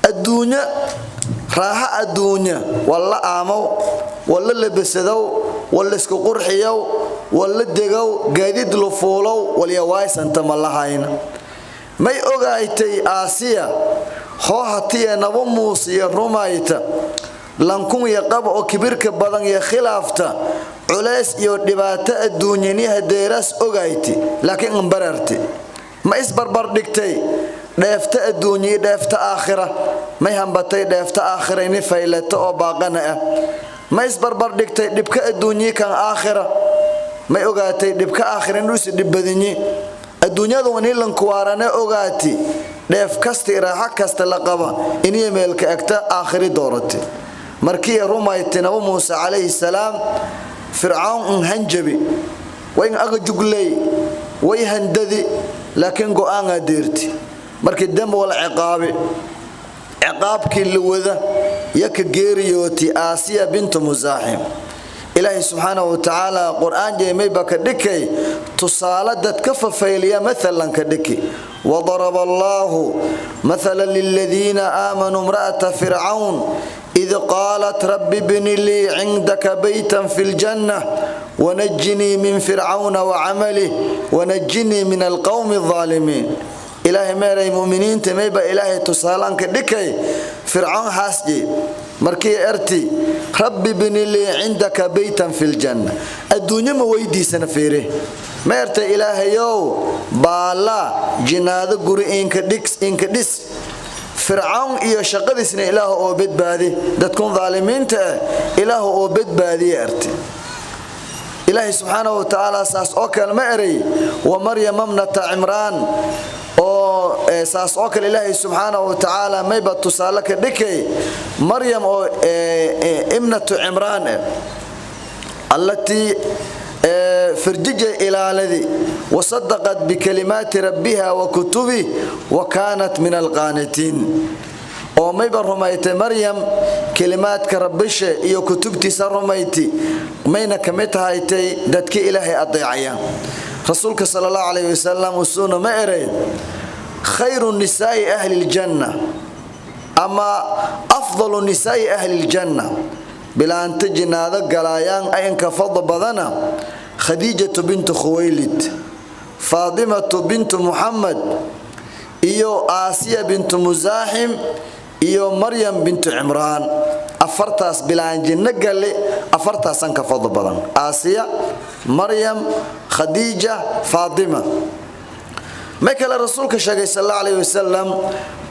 الدنيا راح الدنيا والله آمو والله لبسدو والله اسكو قرحيو والله دغو غاديد لو فولو وليوايس انت ملهاين ماي اوغايتي آسيا هو هتي نبو موسى رمايتا lankun yaqab oo kibirka badan iyo khilaafta culays iyo dhibaato adduunyada deeras ogayti laakiin ambararti ma isbarbar dhigtay dheefta adduunyada dheefta aakhira may hambatay dheefta aakhira in faylato oo baaqana ah ma isbarbar dhigtay dhibka adduunyada kan aakhira may ogaatay dhibka aakhira inuu si dhibadinyi adduunyada waniilan kuwaarana ogaati dheef kasta raaxa kasta la qaba inay meelka agta aakhiri doorate markii rumaytina Muuse alayhi salaam fir'aun hanjabi wayn aga juglay way handadi laakiin go'aan adeerti markii dam wal ciqaabkii la wada yaka geeriyooti Aasiya bint Muzaahim إلهي سبحانه وتعالى قرآن جيمي بكدكي تصالدت كففيليا مثلا كدكي وضرب الله مثلا للذين آمنوا امرأة فرعون إذ قالت رب ابن لي عندك بيتا في الجنة ونجني من فرعون وعمله ونجني من القوم الظالمين إلهي ميري مؤمنين تميبا إلهي تصالان كدكي فرعون حاسجي markii arti rabbi bini li indaka baytan fil janna adduunya ma weydiisana feere ma arta ilaahayow baala jinaado guri inka dhis fir'aun iyo shaqadiisna ilaahu oo badbaadi dadkun zaalimiinta ilaahu oo badbaadi arti ilaahi subhanahu wa ta'ala saas oo kalma eray wa maryam ibnata imran oo saas oo kale ilaahi subhanahu wa ta'ala mayba tusaalaka dhikay maryam oo ibnatu imran allati فرجج إلى الذي وصدقت بكلمات ربها وكتبه وكانت من القانتين وما يبرميت مريم كلمات كربش إيو كتبتي سرميتي مين كمتها يتي دتك إلهي أضيعيا رسولك صلى الله عليه وسلم وسنة ما إري خير النساء أهل الجنة أما أفضل النساء أهل الجنة بلا أن تجنا ذا قلايان أين كفض بدنا خديجة بنت خويلد فاطمة بنت محمد إيو آسيا بنت مزاحم إيو مريم بنت عمران أفرتاس بلا أن جنة قال لي أفرتاس أن كفض بدنا آسيا مريم خديجة فاطمة ما كان رسولك صلى الله عليه وسلم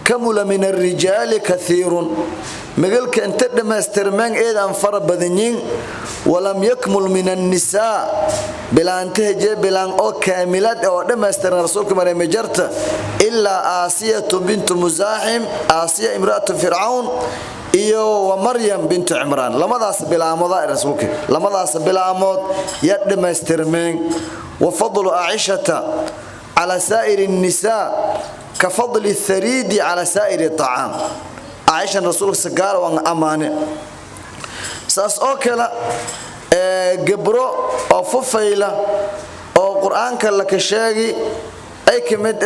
كمل من الرجال كثير مقالك انت لما استرمان ايضا فربذنين ولم يكمل من النساء بلا انتهجي بلا او كاملات او لما استرمان رسولك مريم جرت إلا آسية بنت مزاحم آسية امرأة فرعون إيو ومريم بنت عمران لما داس بلا مضاء رسولك لما داس بلا مض يد ما استرمان وفضل عائشة على سائر النساء كفضل الثريد على سائر الطعام عائشة رسولك سقال وان أمانة ساس أوكلا قبرو أو ففيلة أو قرآن كالك الشاقي أي كمد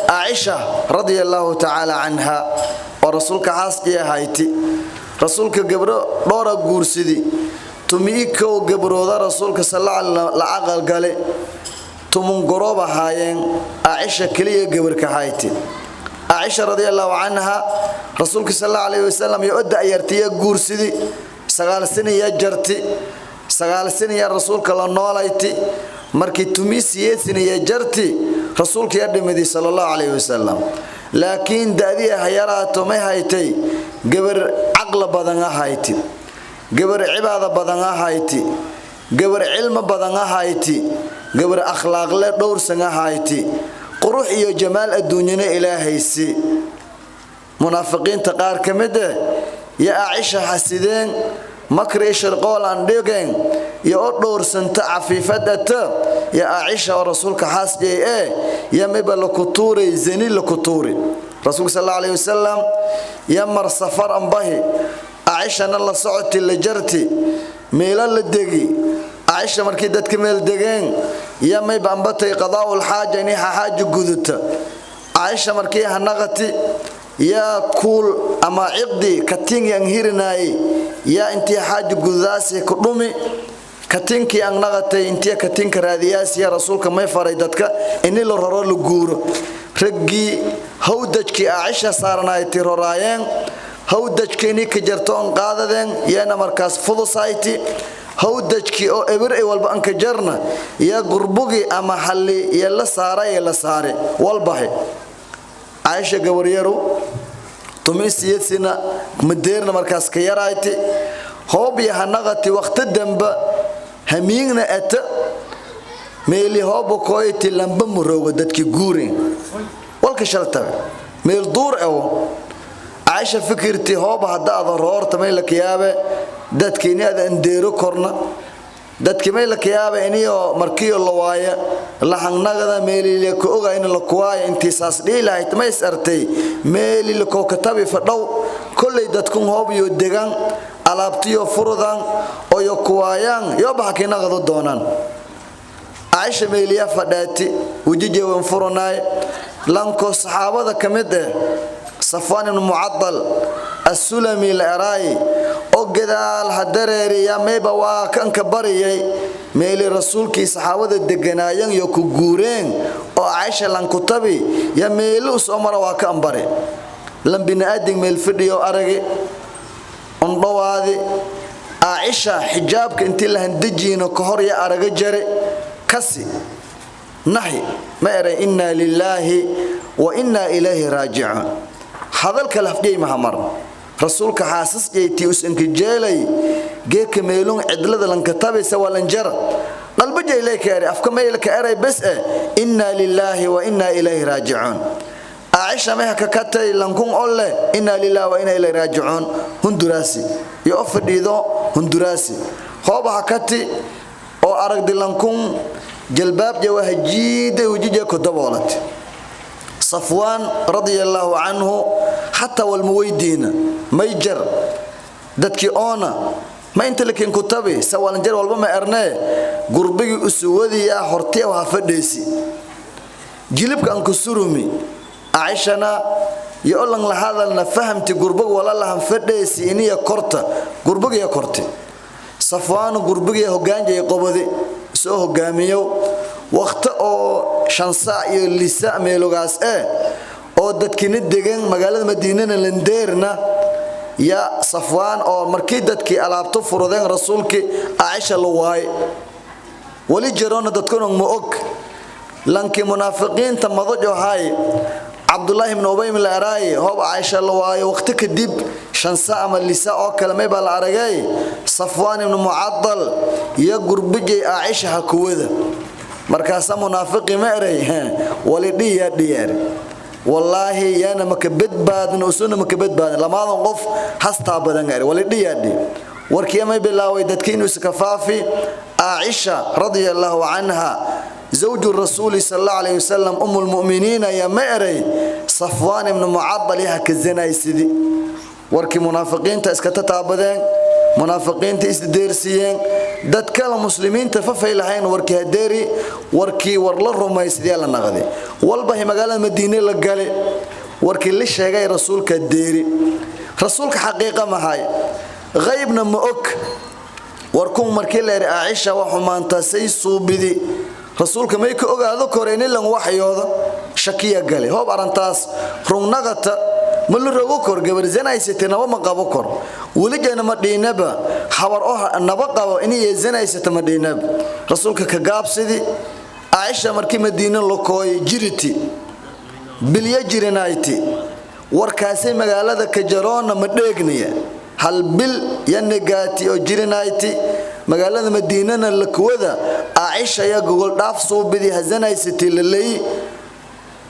عائشة رضي الله تعالى عنها ورسولك عاسقيا هايتي رسولك قبرو دورا قورسدي تميكو قبرو ذا رسولك صلى الله عليه وسلم لعقل قالي تمن قروبة هايين عائشة كلية قبرك هايتي عائشة رضي الله عنها رسولك صلى الله عليه وسلم يؤدى أيرتيا قورسدي سغال سنة يجرتي سغال سنة يا رسولك الله نولايتي مركي تميسي سنة يجرتي رسولك يدمدي صلى الله عليه وسلم لكن دادية هيراتو ما هايتي قبر عقل بدنها هايتي قبر عبادة بدنها هايتي قبر علم بدنها هايتي قبر أخلاق لا دور سنة هايتي قروح iyo jamaal adduunyada ilaahaysi munaafiqiin taqaar kamida ya Aisha hasideen makri sharqool aan dhigeen ya oo dhoorsanta afifadata ya Aisha oo rasuulka xasjay ya mabal kutuuri zani la kutuuri rasuulka sallallahu alayhi wasallam ya mar safar ambahi Aisha la socoti la jarti meela la degi Aisha markii dadka meel degeen يا ما يبانبتي قضاء الحاجة نيها حاجة قدوتا عائشة مركيها نغتي يا كول أما عقدي كتين ينهيرناي يا انتي حاجة قداسي كرمي كتينكي أن نغتي انتي كتينك رادياسي يا رسولك ما يفريدتك إني لررالو قور رقي هودجكي عائشة صارنا يتيرورايين hawdajkeeni ka jartoon qaadadeen yana markaas fudusayti hawdajki oo eber ay walba an ka jarna ya gurbugi ama xalli ya la saaray walbahay Aisha gabariyaro tumisiyadina madeerna markaas ka yaraaytay hoob ya hanaqati waqti damba hamiigna ata meeli hoob kooyti lamba murooga dadki guurin walka shalta meel duur aw Aisha fikirti hoob hadaad roorta meel ka yaabe dadki inaad andeero korna dadki meel ka yaabe iniyo markiyo lawaaya la hangnagada meeli ku oga in la kuwaay intiisaas dhiilahay ma isartay meeli la ko katabi fadhow kulay dadku hoob iyo degan alaabtiyo furudan oo yo kuwaayaan yo baxkina qado doonaan Aisha meeliya fadhaati wajije wan furnaay lanko saxaabada kamid ah Safwan ibn Mu'addal as-Sulami al-Ara'i oo gadaal hadareeriya meeba waa kan ka bariyay meeli rasuulkii saxaabada deganaayan iyo ku guureen oo Aisha lan ku tabi ya meelu soo mara waa ka ambare lan binaadin meel fidhiyo arage on dhawaadi Aisha xijaabka intii la handajiino ka hor ya araga jare kasi nahi ma ara inna lillahi wa inna ilayhi raaji'un hadalka lafdii mahamar rasuulka xaasas jeeytii usanka jeelay geeka meelun cidlada lan katabaysa walan jar qalbi jeelay kaari afka meelka eray bas inna lillahi wa inna ilayhi raaji'un Aisha ma ka katay lankun olle inna lillahi wa inna ilayhi raaji'un hundurasi yo fadhido hundurasi hooba kati oo aragdi lankun jalbaab jawahajiida wajije ku daboolat Safwan radiyallahu anhu hatta wal muwaydina mayjar dadki oona ma inta lakin kutabi sawalan jar walba ma erne gurbigi usuwadiya hortee waa fadheesi jilibka an ku surumi Aishana iyo lan la hadalna fahamti gurbig wala lahan fadheesi iniya korta gurbigi ya korti Safwan gurbigi hogaanjay qobadi soo hogaamiyo waqti oo shansa iyo lisa meelogaas oo dadkina degan magaalada Madiinana landeerna ya Safwan oo markii dadkii alaabto furudeen rasuulki Aisha lawaay wali jaroona dadkuna ma og lanki munaafiqiinta madajo hay Abdullah ibn Ubay al-Ara'i hoob Aisha lawaay waqti kadib shansa ama lisa oo kale may bal aragay Safwan ibn Mu'addal ya gurbijay Aisha hakuwada markaas munaafiqi ma eray wali dhiyar wallahi yana makabadbaadin usuna makabadbaadin lamaadan qof hasta badan gaar wali dhiyar warkii ma bilaaway dadkiinu iska faafi Aisha radiyallahu anha زوج الرسول صلى الله عليه وسلم المؤمنين يا مأري صفوان بن معطل هكذا يسدي وركي منافقين تاسكتا بدن منافقين تاسديرسيين دد كلا مسلمين تففي لهين وركي هديري وركي ورلا رميس ديال نغدي والبه مقاله مدينه لغالي وركي اللي شيغاي رسولك الديري رسولك حقيقه ما هاي غيبنا ما اوك وركم markii la yiri Aisha waxa maanta say suubidi rasuulka may ka ogaado koreen lan waxyooda shakiya gali hoob arantaas rugnagata ma la rogo kor gabarsanayste naba ma qabo kor waligeena ma dhiinaba xawar oo naba qabo inay yeesanayste ma dhiinaba rasuulka ka gaabsidi Aisha markii Madiina loo kooy jiriti bilya jirinayti warkaasay magaalada ka jaroona ma dheegniya hal bil yanagaati oo jirinayti magaalada Madiinana la kuwada Aisha ya gogol dhaaf soo bidi hazanaysati lilay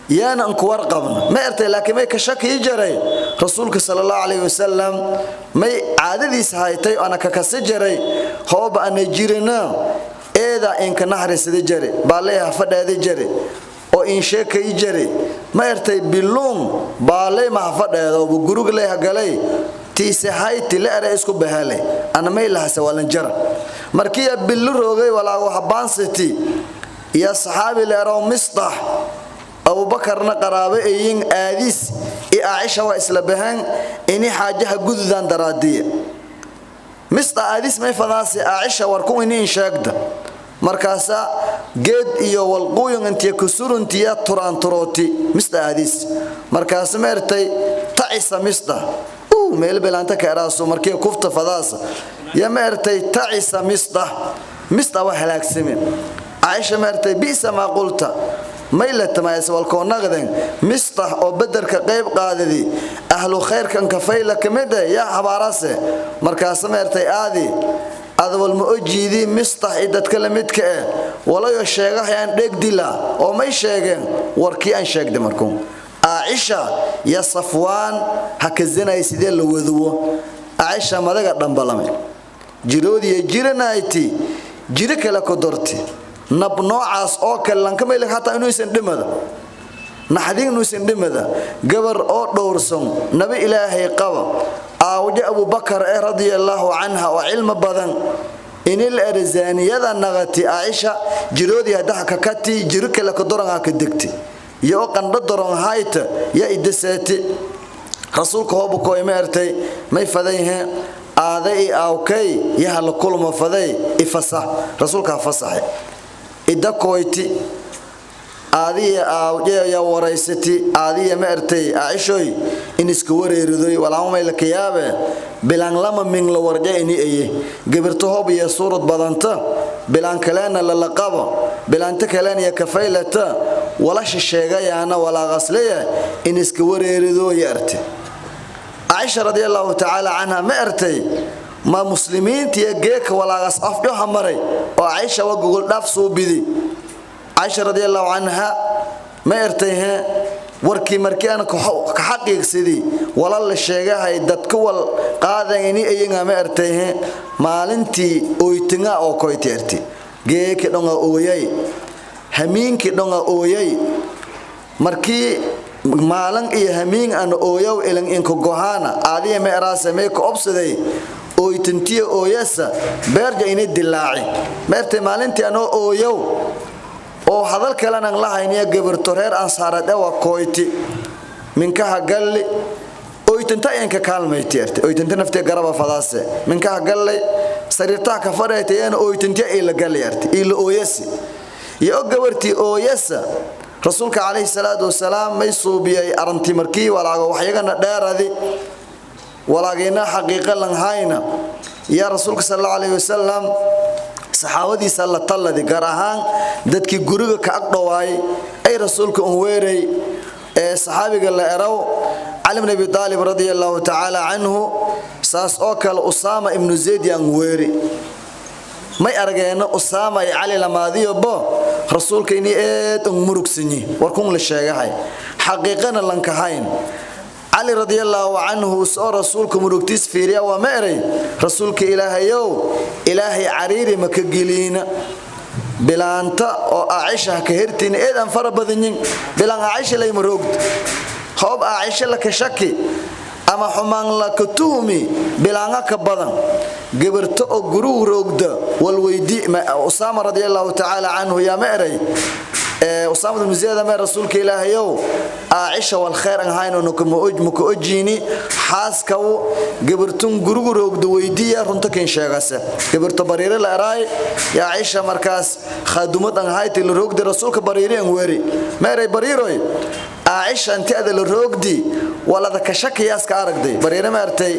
yana an ku warqabna ma artay laakiin may ka shaki jaray rasuulka sallallahu alayhi wasallam may caadadiis haytay ana ka kasajaray hooba ana jirina eeda in ka naxariisada jaray baaleeha fadhaada jaray oo in sheekay jaray ma artay biluun baale ma fadhaada oo gurug leeyahay galay tiise hayti la ara isku bahale ana may laha sawalan jar markii bilu roogay walaa wax baansati ya saxaabi la roo Mistah Abu Bakarna qaraabe ayin aadis Aisha wa isla bahan ini xaajaha gududan daraadiye Mistah aadis may fadaasi Aisha warku inii sheegda markaasa geed iyo walqooyin intii ku suruntiya turaan turooti Mistah aadis markaas meertay taisa Mistah meel belanta ka raaso markii kufta fadaasa ya meertay ta'isa misda wa halaagsameen Aisha meertay bisa ma qulta maylata ma iswal ko naqdan misda oo badarka qayb qaadadi ahlu khayrkan ka fayla kamida ya habarase markaas meertay aadi adwal ma ojiidi misda idad kala midka walayo sheegayaan dheegdila oo may sheegeen warkii aan sheegday markuu Aisha ya Safwan hakazina sidee la wadawo Aisha madaga dhambalame jiroodi jiranayti jiri kala ku dorti nab noocaas oo kale lan kamay hatta inuu isan dhimada naxdin inuu isan dhimada gabar oo dhowrsan nabi ilaahay qaba aawje Abu Bakar radiyallahu anha oo ilma badan inil arzaniyada nagati Aisha jiroodi hada ka kati jiri kala ku doran ka degti iyo qandho doran hayta ya idasati rasuulka hoobu ko imeertay may fadayhe aaday awkay yaha la kulmo faday ifasa rasuulka fasaxay idakoyti aadiya awje ya waraysati aadiya meertay Aishoy in iska wareeriday walaamay la kiyaabe bilan lama min la warjayni ay gabirto hoob iyo suurad badanta bilan kaleena la laqabo bilanta kaleena ya kafaylata wala sheegayana wala qasliya in iska wareerido yarti Aisha radiyallahu ta'ala anha meertay ma muslimiinta geeka walaas afjo hamaray oo Aisha waa gogol dhaaf soo bidi Aisha radiyallahu anha meertay warkii markii aan ka xaqiiqsadii wala la sheegay dadku wal qaadayni ayaga meertay maalintii ooytinga oo koyteerti geeka dhonga ooyay hamiinki dhonga ooyay markii maalan iyo hamiin aan ooyow ilan in ku go'aana aadiye meeraasa mee ku obsaday ooytintiya ooyasa beerja inay dilaaci meertay maalintii aan ooyow oo hadal kale aan lahayn gabarto reer ansaareed waa koyti minka galli ooytinta in ka kaalmayteerti ooytinta naftee garaba fadaase minka galli sariirta ka fareeyeen ooytinta ila galiyarti ila ooyasi iyo gabartii ooyasa rasuulka kaleey salaatu wasalaam may suubiyay arintii markii walaaga waxyagana dheeradi walaagina xaqiiqo lan hayna ya rasuulka sallallahu alayhi wasallam saxaabadii sallallahu gaar ahaan dadkii guriga ka aqdhawaay ay rasuulka u weeray ee saxaabiga la eraw Ali ibn Abi Talib radiyallahu ta'ala anhu saas oo kale Usama ibn Zayd yan weeri may aragayna Usama iyo Ali lamaadiyo bo rasuulka inii eed murugsanyi warkun la sheegay xaqiiqana lan ka hayn Ali radiyallahu anhu soo rasuulka murugtis fiiriya waa meeray rasuulka ilaahayow ilaahay cariiri ma ka geliina bilaanta oo Aisha ka hirtiin eedan fara badanyin bilan Aisha lay murugd hoob Aisha la ka shaki ama xumaan la ka tuhmi bilaanga ka badan gabarto oo guru roogda wal weydii Usama radiyallahu ta'ala anhu ya meeray Usama ibn Zayd ma rasuulka ilaahayow Aisha wal khayr an hayno nuku ojini xaaska gabartun guru roogda weydiya runta keen sheegaysa gabarto bariire la araay ya Aisha markaas khadumad an haytay la roogda rasuulka bariire an weeri meeray bariiroy Aisha inta la roogdi wala ka shakiyaas ka aragday bariire meertay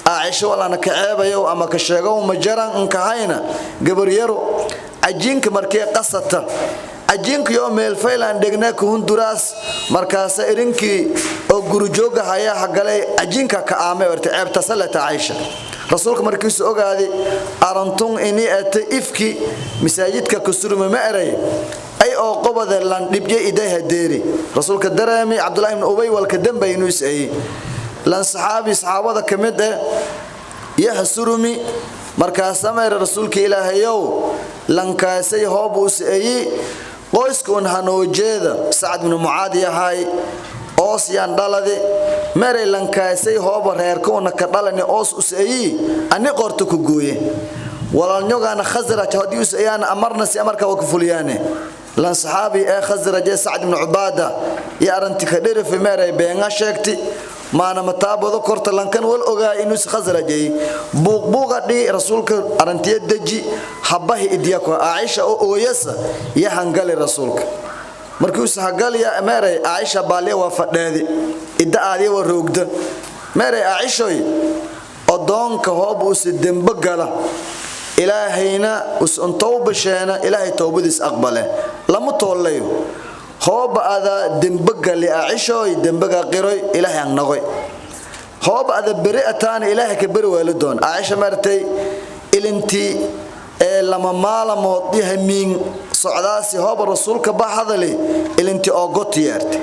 Aisha wala ka ceebayo ama ka sheego ma jaran in ka hayna gabar yaro ajinka markii qasata ajinka yo meel faylan degna ku hunduraas markaas irinkii oo guru jooga haya hagalay ajinka ka aamay warta ceebta salata Aisha rasuulka markii soo ogaaday arantun inii ata ifki masaajidka ku surma ma eray ay oo qobada lan dibje iday hadeeri rasuulka dareemi Abdullah ibn Ubay wal ka dambeeyay inuu isay lan saxaabada kamid ya hasurumi markaas sameer rasuulka ilaahayow lan kaasay hoob u isay qoyskun hanoojeeda Sa'd ibn Mu'adh yahay oos yaan dhalade meeray lan kaasay hoob reerkoona ka dhalane oos u isay ani qorto ku gooye walaalnyogaana Khazraj hadii usayaan amarna si amarka waa ku fuliyaane lan saxaabi Khazraj Sa'd ibn Ubaada ya aranti ka dheerif meeray beenga sheegti maana mataabado korta lankan wal ogaa inuu Khazrajay buuqadi rasuulka arantiye daji habahi idiyako Aisha oo ooyasa ya hangali rasuulka markii uu sahagal ya meeray Aisha baaliya waa fadheedi idda aadiye waa roogda meeray aishoy adoonka hoob uu si dembe gala ilaahayna us tawba sheena ilaahay tawbadiis aqbale lama toolayo hoob ada dembe gali aishoy dembaga qiray ilaahay aan naqoy hoob ada bari ataan ilaahay ka bari waalidoon aisha martay ilinti lama maalamood dihamin socdaasi hoob rasuulka bahadali ilinti oo gotiyaartay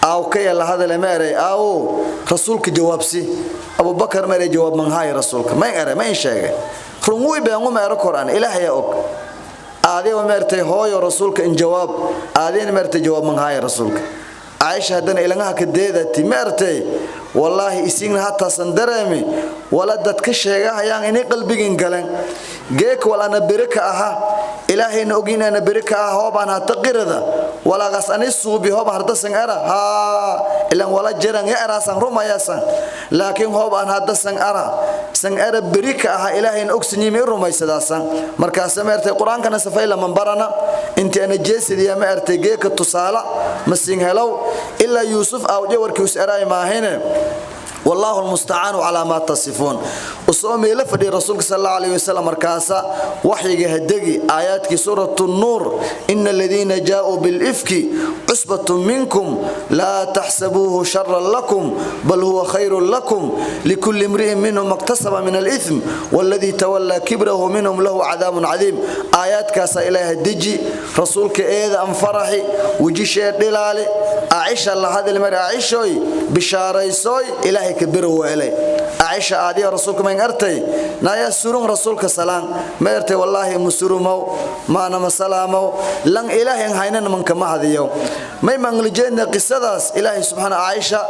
aw kaya la hadal meeray aw rasuulka jawaabsi Abu Bakar meeray jawaab man hay rasuulka ma eray ma sheegay runguy baan u meeray Quraan ilaahay og aadey oo meertay hooyo rasuulka in jawaab aadeen meertay jawaab man hay rasuulka Aisha hadana ilaaha ka deedati meertay wallahi isigna hatta sandareemi wala dadka sheegahayaan inay qalbigin galeen geek wala ana baraka aha ilaahayna oginana baraka ah hoobana taqirada wala qasani suubi hoob hardasan ara ha ilan wala jiran ya arasan rumayasan laakiin hoobana hadasan ara san ara baraka ah ilaahayna ogsinimi rumaysadaasan markaas meertay quraankana safayla man barana inta ana jeesidiya meertay geeka tusaala masin helaw illa yusuf aw jawarkiis araay maahine والله المستعان على ما تصفون وصومي لفدي رسول صلى الله عليه وسلم مركاسا وحي هدغي آيات سورة النور إن الذين جاءوا بالإفك عصبة منكم لا تحسبوه شرا لكم بل هو خير لكم لكل امرئ منهم اكتسب من الإثم والذي تولى كبره منهم له عذاب عظيم آيات كاسا إله الدجي رسولك إذا أنفرحي وجيشي دلالي عائشة الله هذا المرء عائشوي بشاريسوي إلهي كبره وإليه عائشة عادية رسولك من أرتي نايا سرون رسولك سلام ما أرتي والله مسرمو ما أنا مسلامو لن إلهي هيننا من كما هذا يوم ما يمنجلجنا قصة إلهي سبحانه عائشة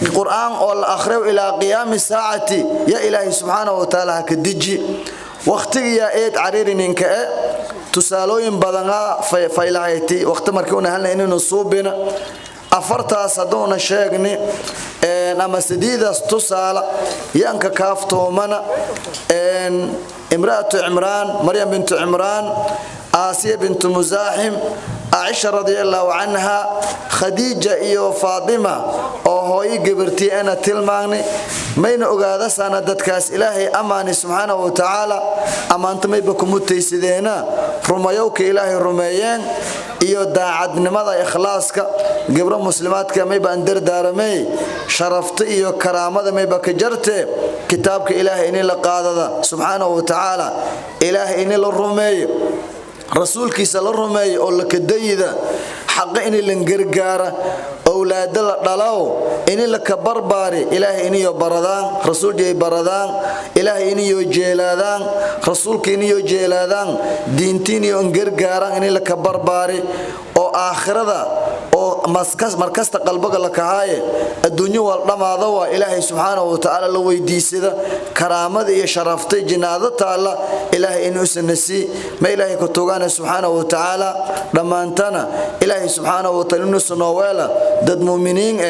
القرآن والآخر إلى قيام الساعة يا إلهي سبحانه وتعالى كدجي وقتي يا إيد عريرين إنك تسالوين بدنا فيلاهيتي وقت مركونا هلا إنه نصوبنا أفرتها صدونا شيغني أما سديدة تصال يانك كافتو منا امرأة عمران مريم بنت عمران آسيا بنت مزاحم عائشة رضي الله عنها خديجة إيو فاطمة أو هوي قبرتي أنا تلماني مين أقادة ساندت كاس إلهي أماني سبحانه وتعالى أمان تمي بكم متيسدينا رميوك إلهي رميين إيو داعد نمضى إخلاصك قبر مسلماتك مي بأندر دارمي شرفت إيو كرامة مي بكجرت كتابك إلهي إني لقادة سبحانه وتعالى إلهي إني للرمي رسولك صلى الله عليه وسلم كديدا حق إني لنقرقارة أولاد دلاو إني لك برباري إلهي إني بردان رسول جاي بردان إلهي إني جيلادان رسولك إني جيلادان دينتيني انقرقارة إني لك برباري أو آخرة أو مركز قلبك لك هاي الدنيا والله ضوى إلهي سبحانه وتعالى لو يديسده كرامة يا شرفتي جنازة تعالى إلهي إنه سنسي ما إلهي كتوغانا سبحانه وتعالى لما أنتنا إلهي سبحانه وتعالى إنه سنوالا ضد مؤمنين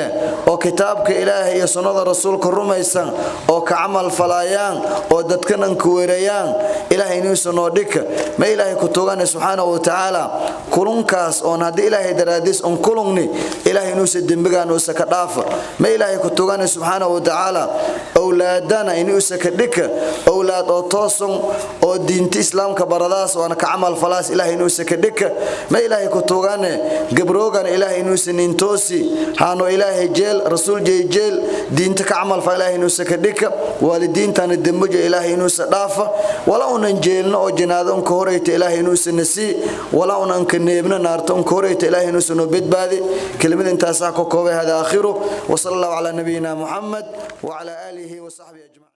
أو كتابك إلهي يا سنة رسولك الرميسان أو كعمل فلايان أو ضد كنن كويريان إلهي إنه سنودك ما إلهي كتوغانا سبحانه وتعالى كلونكاس أو نادي إلهي دراديس أن كلوني إلهي إنه سدنبغان وسكدافة ما إلهي كتوغانا سبحانه وتعالى أولادنا إنه سكدك أولاد أو توصن أو دينتي إسلام كبرداس وأنا كعمل فلاس إلهي إنه سكدك ما إلهي كتوغانا قبروغان إلهي إنه سنينتوسي هانو إلهي جيل رسول جيل دينتك عمل فإلهي إنه سكدك والدين تان الدمج إلهي إنه سدافة ولا أنجيلنا أو جنادهم كوريت إلهي إنه سنسي ولا أنكنيبنا نارتهم كوريت إلهي إنه سنبيت بادي كلمة انت ساكو كوبي هذا آخره وصلى الله على نبينا محمد وعلى آله وصحبه أجمعين.